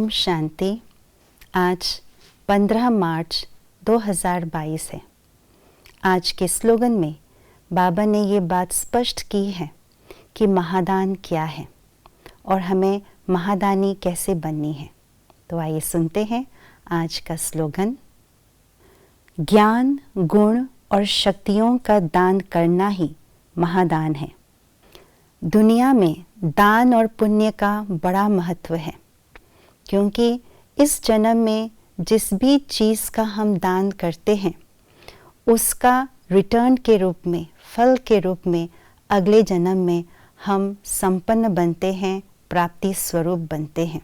ओम शांति। आज 15 मार्च 2022 है। आज के स्लोगन में बाबा ने ये बात स्पष्ट की है कि महादान क्या है और हमें महादानी कैसे बननी है। तो आइए सुनते हैं आज का स्लोगन। ज्ञान, गुण और शक्तियों का दान करना ही महादान है। दुनिया में दान और पुण्य का बड़ा महत्व है, क्योंकि इस जन्म में जिस भी चीज़ का हम दान करते हैं उसका रिटर्न के रूप में, फल के रूप में अगले जन्म में हम संपन्न बनते हैं, प्राप्ति स्वरूप बनते हैं।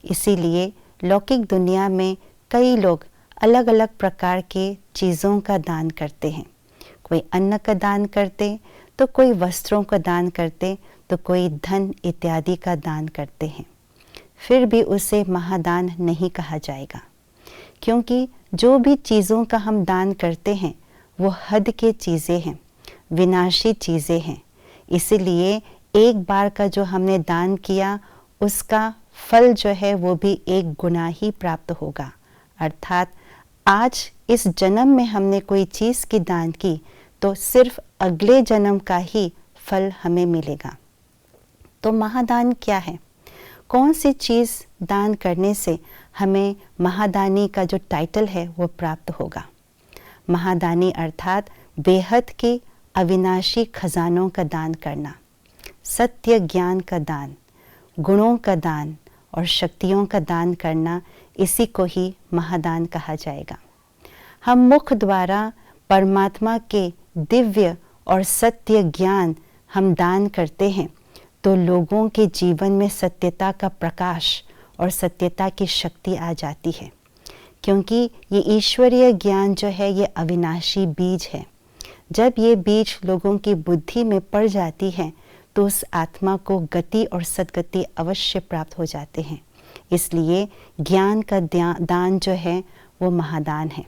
इसीलिए लौकिक दुनिया में कई लोग अलग अलग प्रकार के चीज़ों का दान करते हैं। कोई अन्न का दान करते, तो कोई वस्त्रों का दान करते, तो कोई धन इत्यादि का दान करते हैं। फिर भी उसे महादान नहीं कहा जाएगा, क्योंकि जो भी चीज़ों का हम दान करते हैं वो हद के चीज़ें हैं, विनाशी चीज़ें हैं। इसीलिए एक बार का जो हमने दान किया उसका फल जो है वो भी एक गुना ही प्राप्त होगा। अर्थात आज इस जन्म में हमने कोई चीज़ की दान की तो सिर्फ अगले जन्म का ही फल हमें मिलेगा। तो महादान क्या है? कौन सी चीज़ दान करने से हमें महादानी का जो टाइटल है वो प्राप्त होगा? महादानी अर्थात बेहद के अविनाशी खजानों का दान करना, सत्य ज्ञान का दान, गुणों का दान और शक्तियों का दान करना, इसी को ही महादान कहा जाएगा। हम मुख द्वारा परमात्मा के दिव्य और सत्य ज्ञान हम दान करते हैं तो लोगों के जीवन में सत्यता का प्रकाश और सत्यता की शक्ति आ जाती है, क्योंकि ये ईश्वरीय ज्ञान जो है ये अविनाशी बीज है। जब ये बीज लोगों की बुद्धि में पड़ जाती है तो उस आत्मा को गति और सद्गति अवश्य प्राप्त हो जाते हैं। इसलिए ज्ञान का दान जो है वो महादान है।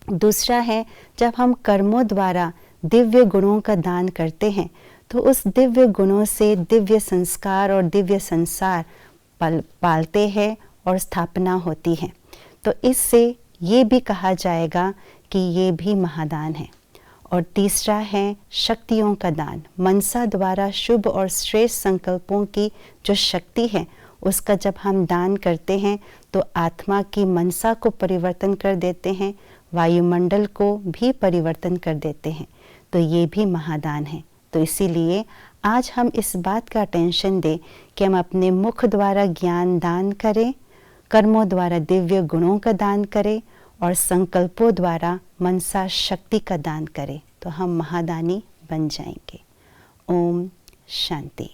दूसरा है, जब हम कर्मों द्वारा दिव्य गुणों का दान करते हैं तो उस दिव्य गुणों से दिव्य संस्कार और दिव्य संसार पालते हैं और स्थापना होती है। तो इससे ये भी कहा जाएगा कि ये भी महादान है। और तीसरा है शक्तियों का दान। मनसा द्वारा शुभ और श्रेष्ठ संकल्पों की जो शक्ति है उसका जब हम दान करते हैं तो आत्मा की मनसा को परिवर्तन कर देते हैं, वायुमंडल को भी परिवर्तन कर देते हैं। तो ये भी महादान है। तो इसीलिए आज हम इस बात का अटेंशन दें कि हम अपने मुख द्वारा ज्ञान दान करें, कर्मों द्वारा दिव्य गुणों का दान करें और संकल्पों द्वारा मनसा शक्ति का दान करें, तो हम महादानी बन जाएंगे। ओम शांति।